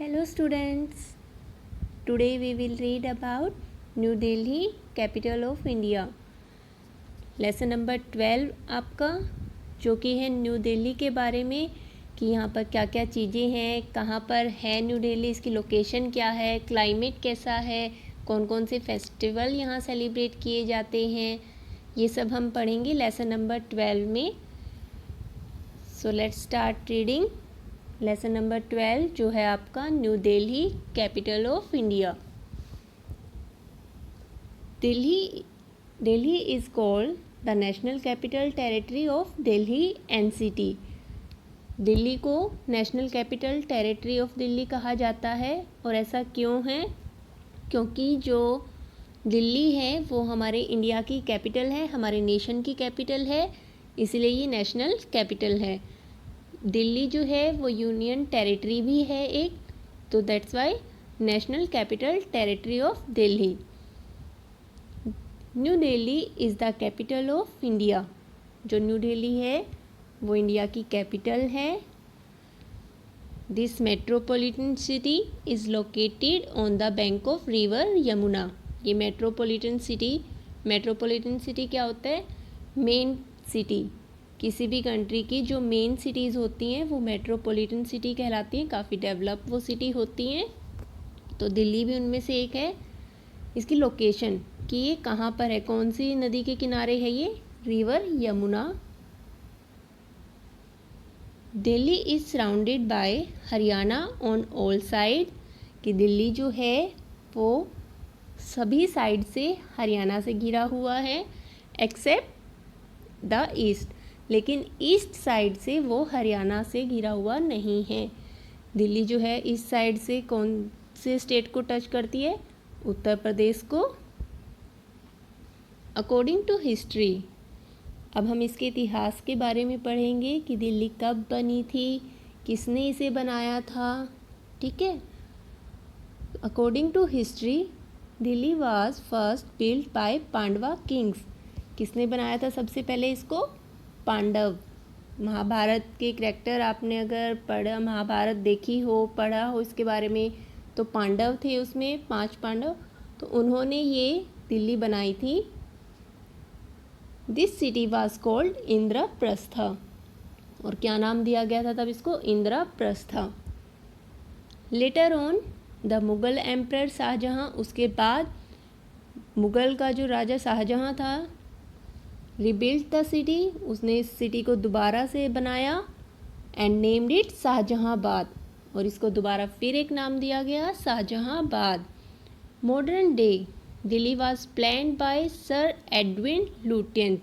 Hello students, today we will read about New Delhi, capital of India. Lesson number 12 आपका, जो कि है new Delhi के बारे में कि यहाँ पर क्या क्या चीज़ें हैं, कहाँ पर है न्यू दिल्ली, इसकी लोकेशन क्या है, क्लाइमेट कैसा है, कौन कौन से फेस्टिवल यहाँ सेलिब्रेट किए जाते हैं, ये सब हम पढ़ेंगे लेसन नंबर 12 में. So let's start reading. Lesson number 12 जो है आपका New Delhi, capital of India. Delhi is called the national capital territory of Delhi NCT. Delhi को national capital territory of Delhi कहा जाता है. और ऐसा क्यों है? क्योंकि जो दिल्ली है वो हमारे इंडिया की कैपिटल है, हमारे नेशन की कैपिटल है, इसलिए ये नेशनल कैपिटल है. दिल्ली जो है वो यूनियन टेरिटरी भी है एक, तो that's why national capital territory of Delhi. New Delhi is the capital of India. जो न्यू दिल्ली है वो इंडिया की कैपिटल है. This metropolitan city is located on the bank of river Yamuna. ये मेट्रोपॉलिटन सिटी क्या होता है? Main city. किसी भी कंट्री की जो मेन सिटीज़ होती हैं वो मेट्रोपॉलिटन सिटी कहलाती हैं. काफ़ी डेवलप वो सिटी होती हैं, तो दिल्ली भी उनमें से एक है. इसकी लोकेशन कि ये कहाँ पर है, कौन सी नदी के किनारे है ये? River Yamuna. Delhi is surrounded by Haryana on all side. कि दिल्ली जो है वो सभी साइड से हरियाणा से घिरा हुआ है एक्सेप्ट द ईस्ट. लेकिन ईस्ट साइड से वो हरियाणा से घिरा हुआ नहीं है. दिल्ली जो है इस साइड से कौन से स्टेट को टच करती है? उत्तर प्रदेश को. अकॉर्डिंग टू हिस्ट्री, अब हम इसके इतिहास के बारे में पढ़ेंगे कि दिल्ली कब बनी थी, किसने इसे बनाया था. ठीक है. According to history, Delhi was first built by Pandava kings. किसने बनाया था सबसे पहले इसको? पांडव. महाभारत के करैक्टर आपने अगर पढ़ा, महाभारत देखी हो, पढ़ा हो इसके बारे में, तो पांडव थे उसमें, 5 पांडव, तो उन्होंने ये दिल्ली बनाई थी. This city was called Indraprastha. और क्या नाम दिया गया था तब इसको? Indraprastha. Later on the Mughal emperor Shahjahan, उसके बाद मुगल का जो राजा शाहजहां था, रिबिल्ड द सिटी, उसने इस सिटी को दोबारा से बनाया एंड नेम्ड इट शाहजहांबाद. और इसको दोबारा फिर एक नाम दिया गया Shahjahanabad. Modern day Delhi was planned by sir Edwin Lutyens.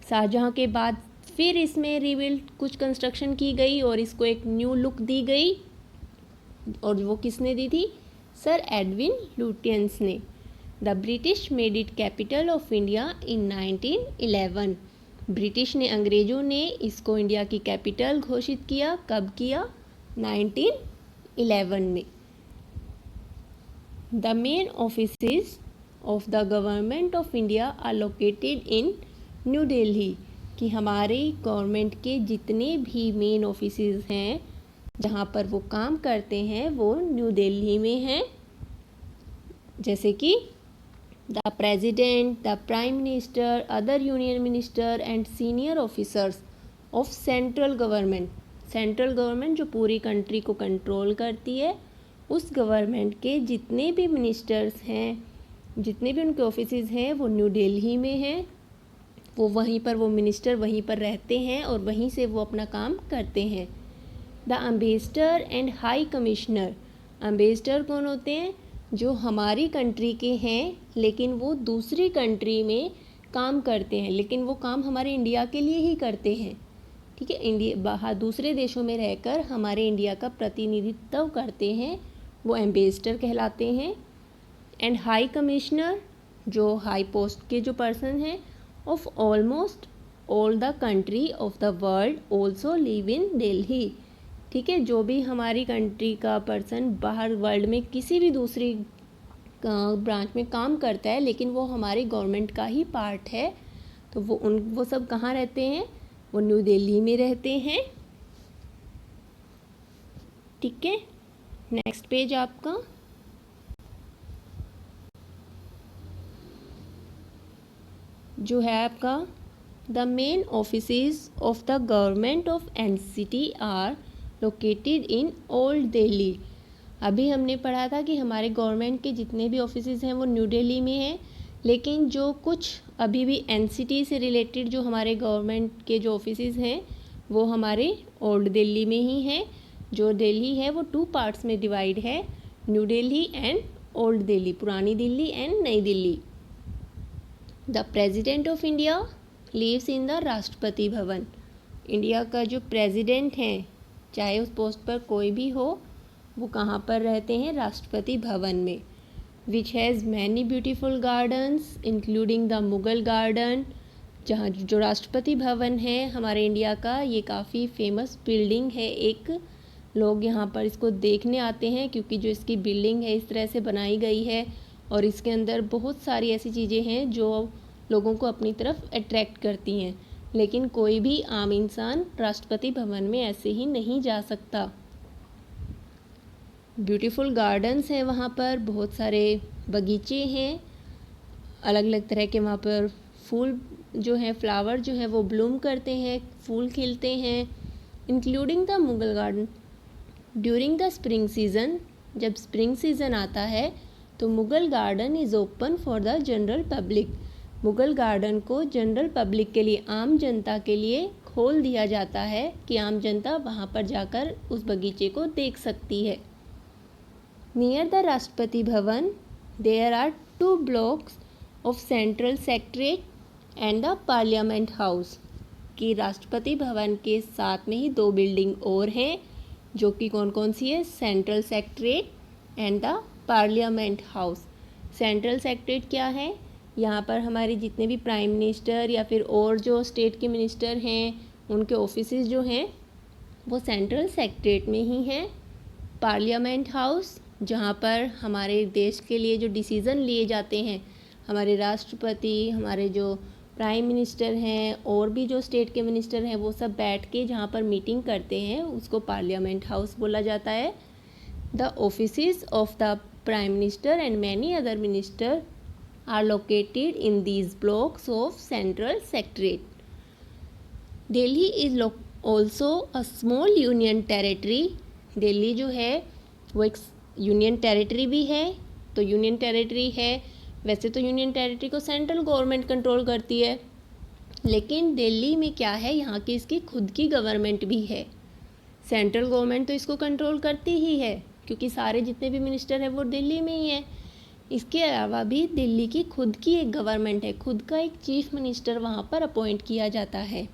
Shahjahan के बाद फिर इसमें रिबिल्ड कुछ कंस्ट्रक्शन की गई और इसको एक न्यू लुक दी गई. और वो किसने दी थी? सर एडविन लुटियंस ने. The British made it capital of India in 1911. British ने, अंग्रेज़ों ने इसको इंडिया की कैपिटल घोषित किया. कब किया? 1911 में. The main offices of the government of India are located in new Delhi. कि हमारे गवर्नमेंट के जितने भी मेन ऑफिसेज हैं जहाँ पर वो काम करते हैं वो न्यू दिल्ली में हैं. जैसे कि the president, the prime minister, other union minister and senior officers of central government. Central government जो पूरी कंट्री को कंट्रोल करती है, उस गवर्नमेंट के जितने भी मिनिस्टर्स हैं, जितने भी उनके ऑफिसेज हैं वो न्यू दिल्ली में हैं. वो वहीं पर, वो मिनिस्टर वहीं पर रहते हैं और वहीं से वो अपना काम करते हैं. The ambassador and high commissioner. Ambassador कौन होते हैं? जो हमारी कंट्री के हैं लेकिन वो दूसरी कंट्री में काम करते हैं, लेकिन वो काम हमारे इंडिया के लिए ही करते हैं. ठीक है. इंडिया बाहर दूसरे देशों में रहकर हमारे इंडिया का प्रतिनिधित्व करते हैं, वो एम्बेसडर कहलाते हैं. एंड हाई कमिश्नर, जो हाई पोस्ट के जो पर्सन हैं, of almost all the country of the world also live in Delhi. ठीक है. जो भी हमारी कंट्री का पर्सन बाहर वर्ल्ड में किसी भी दूसरी ब्रांच में काम करता है लेकिन वो हमारी गवर्नमेंट का ही पार्ट है, तो वो सब कहाँ रहते हैं? वो न्यू दिल्ली में रहते हैं. ठीक है. नेक्स्ट पेज आपका जो है आपका the main offices of the government of NCT are located in old Delhi. अभी हमने पढ़ा था कि हमारे गवर्नमेंट के जितने भी ऑफिसेज हैं वो न्यू दिल्ली में हैं, लेकिन जो कुछ अभी भी एनसीटी से रिलेटेड जो हमारे गवर्नमेंट के जो ऑफिसेज हैं वो हमारे ओल्ड दिल्ली में ही हैं। जो दिल्ली है वो 2 पार्ट्स में डिवाइड है, new Delhi and old Delhi, पुरानी दिल्ली एंड नई Delhi. The president of India lives in the Rashtrapati Bhavan. India का जो प्रेजिडेंट है, चाहे उस पोस्ट पर कोई भी हो, वो कहाँ पर रहते हैं? राष्ट्रपति भवन में। Which has many beautiful gardens including the Mughal garden. जहाँ जो राष्ट्रपति भवन है हमारे इंडिया का, ये काफ़ी फेमस बिल्डिंग है एक। लोग यहाँ पर इसको देखने आते हैं क्योंकि जो इसकी बिल्डिंग है इस तरह से बनाई गई है और इसके अंदर बहुत सारी ऐसी चीज़ें हैं जो लोगों को अपनी तरफ अट्रैक्ट करती हैं, लेकिन कोई भी आम इंसान राष्ट्रपति भवन में ऐसे ही नहीं जा सकता। ब्यूटीफुल गार्डन्स हैं वहाँ पर, बहुत सारे बगीचे हैं, अलग अलग तरह के वहाँ पर फूल जो हैं, फ्लावर जो है वो ब्लूम करते हैं, फूल खिलते हैं, including the Mughal garden. During the spring season, जब स्प्रिंग सीज़न आता है तो Mughal garden is open for the general public. Mughal garden को जनरल पब्लिक के लिए, आम जनता के लिए खोल दिया जाता है कि आम जनता वहाँ पर जाकर उस बगीचे को देख सकती है। Near the Rashtrapati Bhavan there are 2 blocks of central secretariat and the parliament house. कि राष्ट्रपति भवन के साथ में ही 2 बिल्डिंग और हैं, जो कि कौन कौन सी है? Central secretariat and the parliament house. Central secretariat क्या है? यहाँ पर हमारे जितने भी प्राइम मिनिस्टर या फिर और जो स्टेट के मिनिस्टर हैं उनके ऑफिसेज जो हैं वो सेंट्रल सेक्रेटरीट में ही हैं। पार्लियामेंट हाउस, जहाँ पर हमारे देश के लिए जो डिसीज़न लिए जाते हैं, हमारे राष्ट्रपति, हमारे जो प्राइम मिनिस्टर हैं और भी जो स्टेट के मिनिस्टर हैं वो सब बैठ के जहाँ पर मीटिंग करते हैं उसको पार्लियामेंट हाउस बोला जाता है। The offices of the prime minister and many other minister are located in these blocks of central secretariat. Delhi is also a small union territory. Delhi जो है वो एक यूनियन टेरिटरी भी है। तो यूनियन टेरिटरी है, वैसे तो यूनियन टेरिटरी को सेंट्रल गवर्नमेंट कंट्रोल करती है, लेकिन दिल्ली में क्या है, यहाँ की इसकी खुद की गवर्नमेंट भी है। सेंट्रल गवर्नमेंट तो इसको कंट्रोल करती ही है क्योंकि सारे जितने भी मिनिस्टर हैं वो दिल्ली में ही हैं। इसके अलावा भी दिल्ली की खुद की एक गवर्नमेंट है, खुद का एक चीफ मिनिस्टर वहाँ पर अपॉइंट किया जाता है।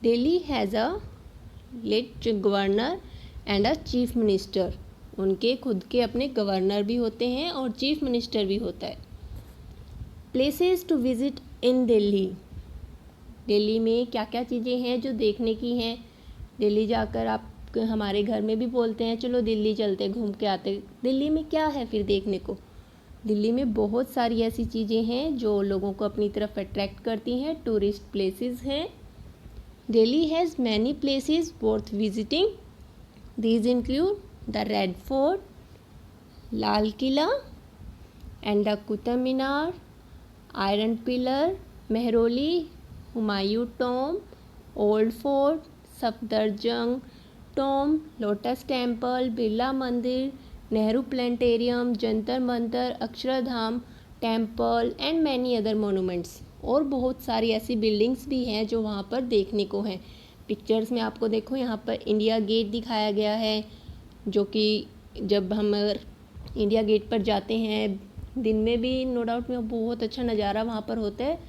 Delhi has a late governor and a chief minister. उनके खुद के अपने गवर्नर भी होते हैं और चीफ मिनिस्टर भी होता है। Places to visit in Delhi. Delhi में क्या क्या चीज़ें हैं जो देखने की हैं? दिल्ली जाकर आप हमारे घर में भी बोलते हैं चलो दिल्ली चलते घूम के आते। दिल्ली में क्या है फिर देखने को? दिल्ली में बहुत सारी ऐसी चीज़ें हैं जो लोगों को अपनी तरफ अट्रैक्ट करती हैं, टूरिस्ट प्लेसेस हैं। Delhi has many places worth visiting. These include the Red Fort, Lal Qila and the Qutub Minar, Iron Pillar, Mehrauli, Humayun tomb, Old Fort, Safdarjung tomb, Lotus Temple, Birla Mandir, Nehru planetarium, Jantar Mantar, Akshardham temple and many other monuments. और बहुत सारी ऐसी बिल्डिंग्स भी हैं जो वहाँ पर देखने को हैं। पिक्चर्स में आपको देखो यहाँ पर इंडिया गेट दिखाया गया है, जो कि जब हम इंडिया गेट पर जाते हैं दिन में भी नो डाउट में बहुत अच्छा नज़ारा वहाँ पर होता है।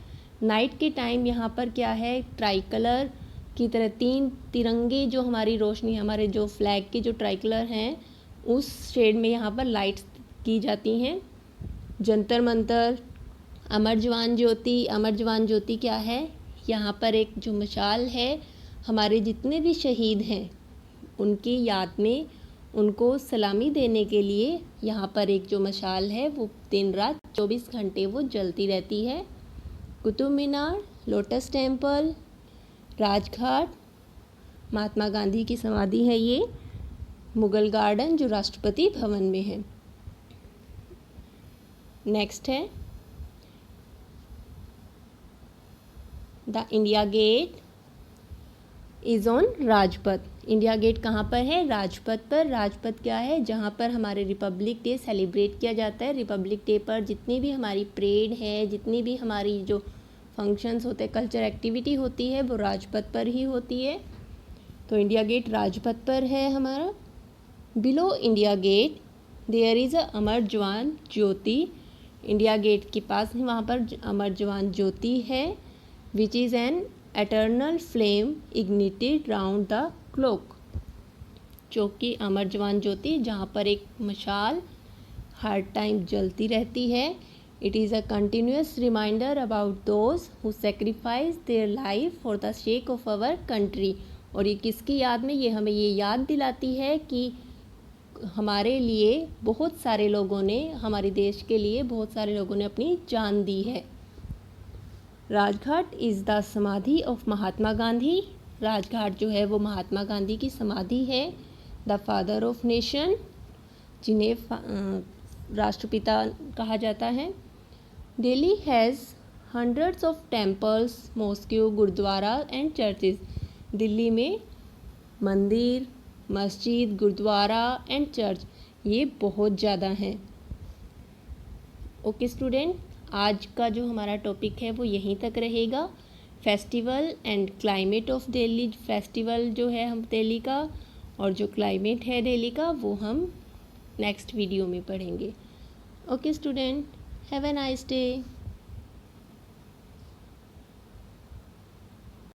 नाइट के टाइम यहाँ पर क्या है, ट्राई कलर की तरह 3 तिरंगे जो हमारी रोशनी, हमारे जो फ्लैग के जो ट्राई कलर हैं उस शेड में यहाँ पर लाइट्स की जाती हैं। जंतर मंतर, अमर जवान ज्योति। अमर जवान ज्योति क्या है? यहाँ पर एक जो मशाल है, हमारे जितने भी शहीद हैं उनकी याद में उनको सलामी देने के लिए यहाँ पर एक जो मशाल है वो दिन रात 24 घंटे वो जलती रहती है। कुतुब मीनार, लोटस टेम्पल, राजघाट, महात्मा गांधी की समाधि है ये। मुगल गार्डन जो राष्ट्रपति भवन में है। नेक्स्ट है the India Gate is on Rajpath. India Gate कहाँ पर है? राजपथ पर। राजपथ क्या है? जहाँ पर हमारे रिपब्लिक डे सेलिब्रेट किया जाता है। रिपब्लिक डे पर जितनी भी हमारी परेड है, जितनी भी हमारी जो फंक्शंस होते हैं, कल्चर एक्टिविटी होती है, वो राजपथ पर ही होती है। तो इंडिया गेट राजपथ पर है हमारा। Below India Gate there is a Amar Jawan Jyoti. India gate के पास ही वहाँ पर अमर जवान ज्योति है, which is an eternal flame ignited round the clock. जो कि अमर जवान ज्योति जहाँ पर एक मशाल हर टाइम जलती रहती है। It is a continuous reminder about those who sacrifice their life for the sake of our country. और ये किसकी याद में? ये हमें ये याद दिलाती है कि हमारे लिए बहुत सारे लोगों ने, हमारे देश के लिए बहुत सारे लोगों ने अपनी जान दी है। राजघाट इज़ द समाधि ऑफ महात्मा गांधी। राजघाट जो है वो महात्मा गांधी की समाधि है। द फादर ऑफ नेशन, जिन्हें राष्ट्रपिता कहा जाता है। Delhi has hundreds of temples, mosque, gurudwara and churches. Delhi में मंदिर, मस्जिद, गुरुद्वारा एंड चर्च ये बहुत ज़्यादा हैं। ओके स्टूडेंट, आज का जो हमारा टॉपिक है वो यहीं तक रहेगा। Festival and climate of Delhi. Festival जो है हम दिल्ली का और जो क्लाइमेट है दिल्ली का वो हम नेक्स्ट वीडियो में पढ़ेंगे। Okay student, have a nice day.